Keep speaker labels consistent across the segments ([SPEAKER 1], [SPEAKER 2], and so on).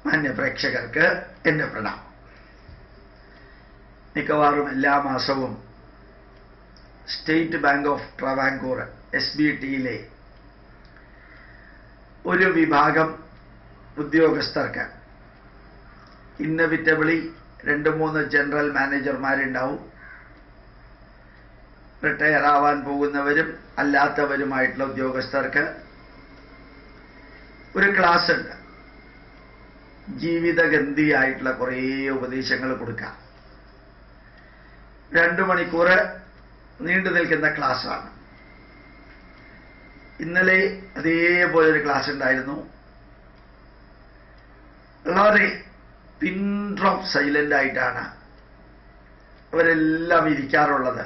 [SPEAKER 1] മാന്യ പ്രേക്ഷകർക്ക് എൻ്റെ പ്രണാമം. മിക്കവാറും എല്ലാ മാസവും സ്റ്റേറ്റ് ബാങ്ക് ഓഫ് ട്രാവാങ്കൂർ SBTയിലെ ഒരു വിഭാഗം ഉദ്യോഗസ്ഥർക്ക് ഇന്നവിറ്റബിളി 2-3 ജനറൽ മാനേജർമാരുണ്ടാവും. റിട്ടയർ ആവാൻ പോകുന്നവരും അല്ലാത്തവരുമായിട്ടുള്ള ഉദ്യോഗസ്ഥർക്ക് ഒരു ക്ലാസ് ഉണ്ട്. ജീവിതഗന്ധിയായിട്ടുള്ള കുറേ ഉപദേശങ്ങൾ കൊടുക്കാം. 2 മണിക്കൂർ നീണ്ടു നിൽക്കുന്ന ക്ലാസ്സാണ്. ഇന്നലെ അതേപോലെ ഒരു ക്ലാസ് ഉണ്ടായിരുന്നു. വളരെ പിൻ ഡ്രോപ്പ് സൈലന്റ് ആയിട്ടാണ് അവരെല്ലാം ഇരിക്കാറുള്ളത്.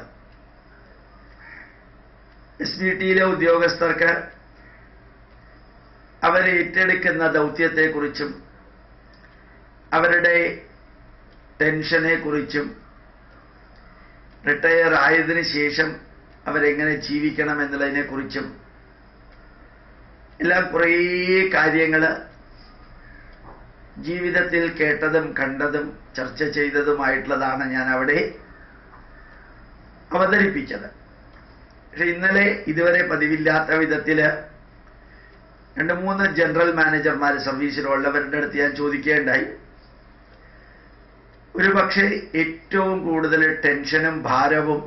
[SPEAKER 1] SBTയിലെ ഉദ്യോഗസ്ഥർക്ക് അവരെ ഏറ്റെടുക്കുന്ന ദൗത്യത്തെക്കുറിച്ചും അവരുടെ ടെൻഷനെ കുറിച്ചും റിട്ടയർ ആയതിനു ശേഷം അവരെങ്ങനെ ജീവിക്കണം എന്നുള്ളതിനെക്കുറിച്ചും എല്ലാം കുറേ കാര്യങ്ങൾ ജീവിതത്തിൽ കേട്ടതും കണ്ടതും ചർച്ച ചെയ്തതുമായിട്ടുള്ളതാണ് ഞാൻ അവിടെ അവതരിപ്പിച്ചത്. പക്ഷെ ഇന്നലെ ഇതുവരെ പതിവില്ലാത്ത വിധത്തിൽ 2-3 ജനറൽ മാനേജർമാർ സർവീസിലുള്ളവരുടെ അടുത്ത് ഞാൻ ചോദിക്കേണ്ടായി. ഒരു പക്ഷേ ഏറ്റവും കൂടുതൽ ടെൻഷനും ഭാരവും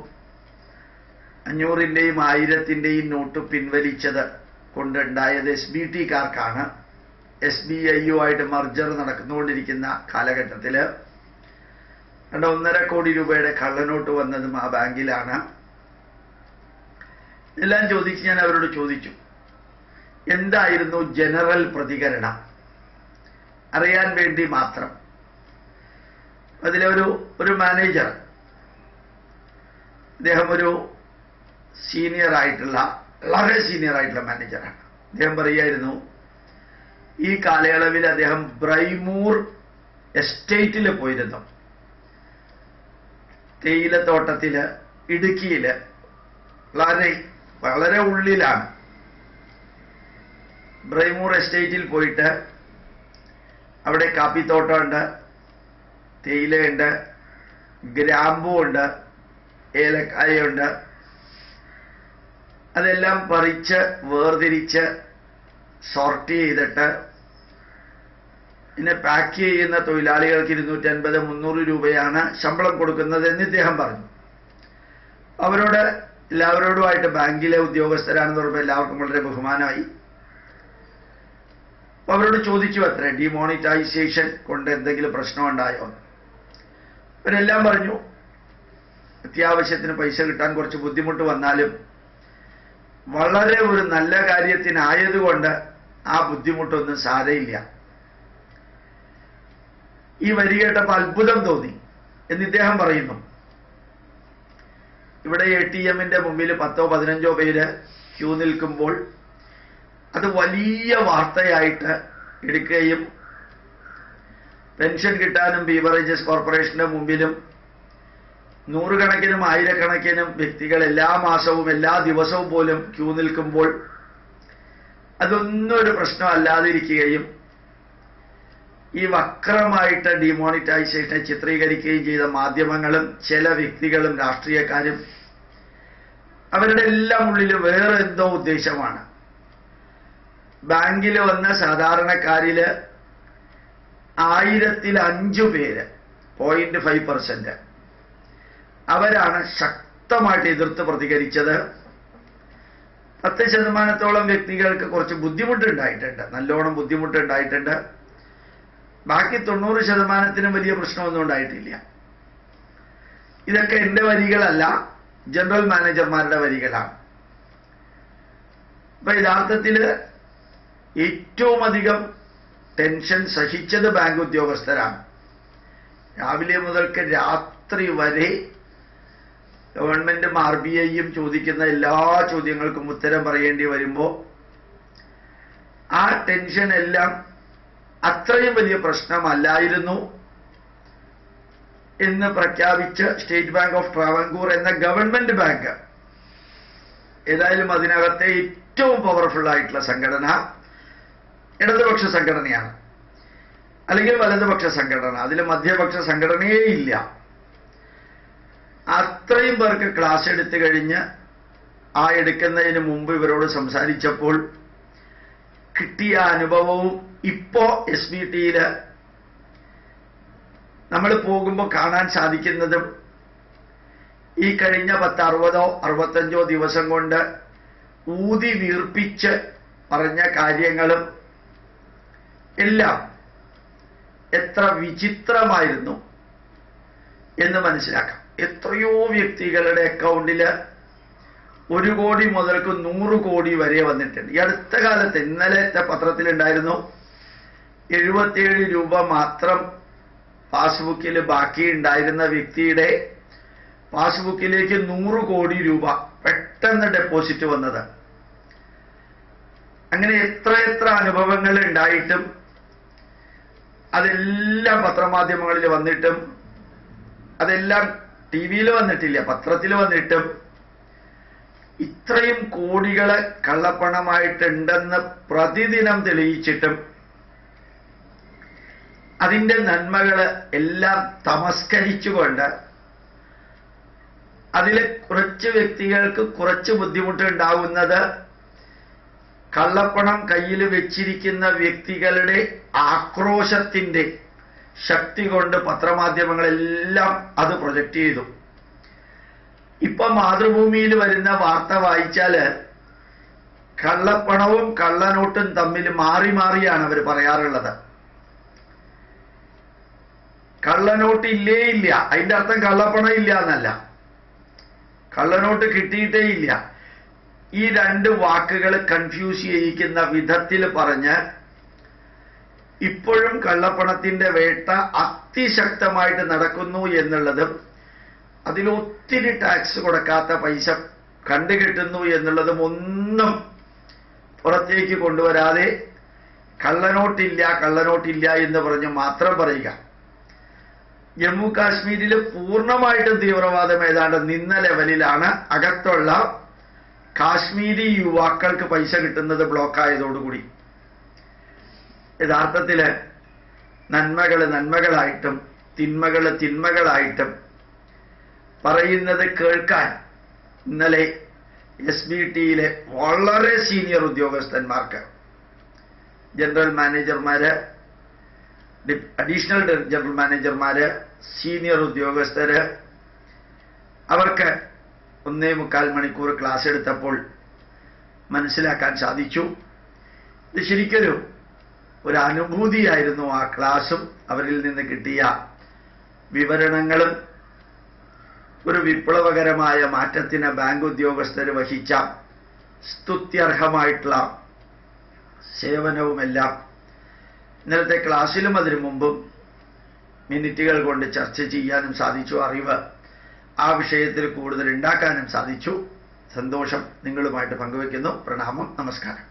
[SPEAKER 1] 500-ന്റെയും 1000-ന്റെയും നോട്ട് പിൻവലിച്ചത് കൊണ്ടുണ്ടായത് SBTക്കാർക്കാണ്. SBIയുമായിട്ട് മർജർ നടന്നുകൊണ്ടിരിക്കുന്ന കാലഘട്ടത്തിൽ 1.5 കോടി രൂപയുടെ കള്ളനോട്ട് വന്നതും ആ ബാങ്കിലാണ്. എല്ലാം ചോദിച്ച് ഞാൻ അവരോട് ചോദിച്ചു, എന്തായിരുന്നു ജനറൽ പ്രതികരണം അറിയാൻ വേണ്ടി മാത്രം. അതിലൊരു മാനേജർ, അദ്ദേഹം ഒരു വളരെ സീനിയർ ആയിട്ടുള്ള മാനേജറാണ്. അദ്ദേഹം പറയുമായിരുന്നു, ഈ കാലയളവിൽ അദ്ദേഹം ബ്രൈമൂർ എസ്റ്റേറ്റിൽ പോയിരുന്നു. തേയിലത്തോട്ടത്തില് ഇടുക്കിയില് വളരെ ഉള്ളിലാണ്. ബ്രൈമൂർ എസ്റ്റേറ്റിൽ പോയിട്ട് അവിടെ കാപ്പിത്തോട്ടമുണ്ട്, തേയിലയുണ്ട്, ഗ്രാമ്പുണ്ട്, ഏലക്കായുണ്ട്. അതെല്ലാം പറിച്ച് വേർതിരിച്ച് സോർട്ട് ചെയ്തിട്ട് പിന്നെ പാക്ക് ചെയ്യുന്ന തൊഴിലാളികൾക്ക് 250-300 രൂപയാണ് ശമ്പളം കൊടുക്കുന്നത് എന്ന് ഇദ്ദേഹം പറഞ്ഞു. എല്ലാവരോടുമായിട്ട് ബാങ്കിലെ ഉദ്യോഗസ്ഥരാണെന്ന് പറയുമ്പോൾ എല്ലാവർക്കും വളരെ ബഹുമാനമായി. അവരോട് ചോദിച്ചു, അത്ര ഡിമോണിറ്റൈസേഷൻ കൊണ്ട് എന്തെങ്കിലും പ്രശ്നമുണ്ടായോ? അവരെല്ലാം പറഞ്ഞു, അത്യാവശ്യത്തിന് പൈസ കിട്ടാൻ കുറച്ച് ബുദ്ധിമുട്ട് വന്നാലും വളരെ ഒരു നല്ല കാര്യത്തിനായതുകൊണ്ട് ആ ബുദ്ധിമുട്ടൊന്നും സാരയില്ല. ഈ വരി കേട്ടപ്പോൾ അത്ഭുതം തോന്നി എന്ന് ഇദ്ദേഹം പറയുന്നു. ഇവിടെ ATMന്റെ മുമ്പിൽ 10-15 പേര് ക്യൂ നിൽക്കുമ്പോൾ അത് വലിയ വാർത്തയായിട്ട് എടുക്കുകയും പെൻഷൻ കിട്ടാനും ബീവറേജസ് കോർപ്പറേഷന്റെ മുമ്പിലും 100 കണക്കിനും 1000 കണക്കിനും വ്യക്തികൾ എല്ലാ മാസവും എല്ലാ ദിവസവും പോലും ക്യൂ നിൽക്കുമ്പോൾ അതൊന്നും ഒരു പ്രശ്നമല്ലാതിരിക്കുകയും ഈ വക്രമായിട്ട് ഡിമോണിറ്റൈസേഷനെ ചിത്രീകരിക്കുകയും ചെയ്ത മാധ്യമങ്ങളും ചില വ്യക്തികളും രാഷ്ട്രീയക്കാരും അവരുടെ എല്ലാം ഉള്ളിൽ വേറെ എന്തോ ഉദ്ദേശമാണ്. ബാങ്കിൽ വന്ന സാധാരണക്കാരില് 1000-5 പേര് 0.5% അവരാണ് ശക്തമായിട്ട് എതിർത്ത് പ്രതികരിച്ചത്. 10% വ്യക്തികൾക്ക് കുറച്ച് ബുദ്ധിമുട്ടുണ്ടായിട്ടുണ്ട്, നല്ലോണം ബുദ്ധിമുട്ടുണ്ടായിട്ടുണ്ട്. ബാക്കി 90%-നും വലിയ പ്രശ്നമൊന്നും ഉണ്ടായിട്ടില്ല. ഇതൊക്കെ എൻ്റെ വരികളല്ല, ജനറൽ മാനേജർമാരുടെ വരികളാണ്. അപ്പൊ യഥാർത്ഥത്തിൽ ഏറ്റവും അധികം ടെൻഷൻ സഹിച്ചത് ബാങ്ക് ഉദ്യോഗസ്ഥരാണ്. രാവിലെ മുതൽക്ക് രാത്രി വരെ ഗവൺമെന്റും RBIയും ചോദിക്കുന്ന എല്ലാ ചോദ്യങ്ങൾക്കും ഉത്തരം പറയേണ്ടി വരുമ്പോൾ ആ ടെൻഷൻ എല്ലാം അത്രയും വലിയ പ്രശ്നമല്ലായിരുന്നു എന്ന് പ്രഖ്യാപിച്ച് സ്റ്റേറ്റ് ബാങ്ക് ഓഫ് ട്രാവൻകൂർ എന്ന ഗവൺമെന്റ് ബാങ്ക്, ഏതായാലും അതിനകത്തെ ഏറ്റവും പവർഫുൾ ആയിട്ടുള്ള സംഘടന ഇടതുപക്ഷ സംഘടനയാണ്. അല്ലെങ്കിൽ വലതുപക്ഷ സംഘടന, അതിൽ മധ്യപക്ഷ സംഘടനയേ ഇല്ല. അത്രയും പേർക്ക് ക്ലാസ് എടുത്തു കഴിഞ്ഞ് ആ എടുക്കുന്നതിന് മുമ്പ് ഇവരോട് സംസാരിച്ചപ്പോൾ കിട്ടിയ അനുഭവവും ഇപ്പോ SBTയിൽ നമ്മൾ പോകുമ്പോൾ കാണാൻ സാധിക്കുന്നതും ഈ കഴിഞ്ഞ 10-60 65 ദിവസം കൊണ്ട് ഊതി വീർപ്പിച്ച് പറഞ്ഞ കാര്യങ്ങളും എല്ലാം എത്ര വിചിത്രമായിരുന്നു എന്ന് മനസ്സിലാക്കാം. എത്രയോ വ്യക്തികളുടെ അക്കൗണ്ടിൽ 1 കോടി മുതൽക്ക് 100 കോടി വരെ വന്നിട്ടുണ്ട്. ഈ അടുത്ത കാലത്ത് ഇന്നലത്തെ പത്രത്തിലുണ്ടായിരുന്നു 77 രൂപ മാത്രം പാസ്ബുക്കിൽ ബാക്കി ഉണ്ടായിരുന്ന വ്യക്തിയുടെ പാസ്ബുക്കിലേക്ക് 100 കോടി രൂപ പെട്ടെന്ന് ഡെപ്പോസിറ്റ് വന്നത്. അങ്ങനെ എത്ര അനുഭവങ്ങൾ ഉണ്ടായിട്ടും അതെല്ലാം പത്രമാധ്യമങ്ങളിൽ വന്നിട്ടും അതെല്ലാം TV-യിൽ വന്നിട്ടില്ല, പത്രത്തിൽ വന്നിട്ടും ഇത്രയും കോടികളെ കള്ളപ്പണമായിട്ടുണ്ടെന്ന് പ്രതിദിനം തെളിയിച്ചിട്ടും അതിൻ്റെ നന്മകൾ എല്ലാം തമസ്കരിച്ചുകൊണ്ട് അതിൽ കുറച്ച് വ്യക്തികൾക്ക് കുറച്ച് ബുദ്ധിമുട്ട് ഉണ്ടാവുന്നത് കള്ളപ്പണം കയ്യിൽ വെച്ചിരിക്കുന്ന വ്യക്തികളുടെ ആക്രോശത്തിൻ്റെ ശക്തി കൊണ്ട് പത്രമാധ്യമങ്ങളെല്ലാം അത് പ്രൊജക്റ്റ് ചെയ്തു. ഇപ്പൊ മാതൃഭൂമിയിൽ വരുന്ന വാർത്ത വായിച്ചാല് കള്ളപ്പണവും കള്ളനോട്ടും തമ്മിൽ മാറി മാറിയാണ് അവർ പറയാറുള്ളത്. കള്ളനോട്ട് ഇല്ലേ ഇല്ല, അതിന്റെ അർത്ഥം കള്ളപ്പണം ഇല്ല എന്നല്ല, കള്ളനോട്ട് കിട്ടിയിട്ടേ ഇല്ല. ഈ 2 വാക്കുകൾ കൺഫ്യൂസ് ചെയ്യിക്കുന്ന വിധത്തിൽ പറഞ്ഞ് ഇപ്പോഴും കള്ളപ്പണത്തിന്റെ വേട്ട അതിശക്തമായിട്ട് നടക്കുന്നു എന്നുള്ളതും അതിലൊത്തിരി ടാക്സ് കൊടുക്കാത്ത പൈസ കണ്ടുകിട്ടുന്നു എന്നുള്ളതും ഒന്നും പുറത്തേക്ക് കൊണ്ടുവരാതെ കള്ളനോട്ടില്ല എന്ന് പറഞ്ഞ് മാത്രം പറയുക. ജമ്മു കാശ്മീരിൽ പൂർണ്ണമായിട്ടും തീവ്രവാദം ഏതാണ്ട് നിന്ന ലെവലിലാണ്. അകത്തുള്ള കാശ്മീരി യുവാക്കൾക്ക് പൈസ കിട്ടുന്നത് ബ്ലോക്കായതോടുകൂടി യഥാർത്ഥത്തിൽ നന്മകൾ നന്മകളായിട്ടും തിന്മകൾ തിന്മകളായിട്ടും പറയുന്നത് കേൾക്കാൻ ഇന്നലെ SBTയിലെ വളരെ സീനിയർ ഉദ്യോഗസ്ഥന്മാർക്ക്, ജനറൽ മാനേജർമാര്, അഡീഷണൽ ജനറൽ മാനേജർമാര്, സീനിയർ ഉദ്യോഗസ്ഥര്, അവർക്ക് 1.25 മണിക്കൂർ ക്ലാസ് എടുത്തപ്പോൾ മനസ്സിലാക്കാൻ സാധിച്ചു. ഇത് ശരിക്കും ഒരു അനുഭൂതിയായിരുന്നു. ആ ക്ലാസും അവരിൽ നിന്ന് കിട്ടിയ വിവരണങ്ങളും ഒരു വിപ്ലവകരമായ മാറ്റത്തിന് ബാങ്ക് ഉദ്യോഗസ്ഥർ വഹിച്ച സ്തുത്യർഹമായിട്ടുള്ള സേവനവുമെല്ലാം ഇന്നലത്തെ ക്ലാസ്സിലും അതിനു മുമ്പും മിനിറ്റുകൾ കൊണ്ട് ചർച്ച ചെയ്യാനും സാധിച്ചു. അറിവ് ആ വിഷയത്തിൽ കൂടുതൽ ഉണ്ടാക്കാനും സാധിച്ചു. സന്തോഷം നിങ്ങളുമായിട്ട് പങ്കുവയ്ക്കുന്നു. പ്രണാമം, നമസ്കാരം.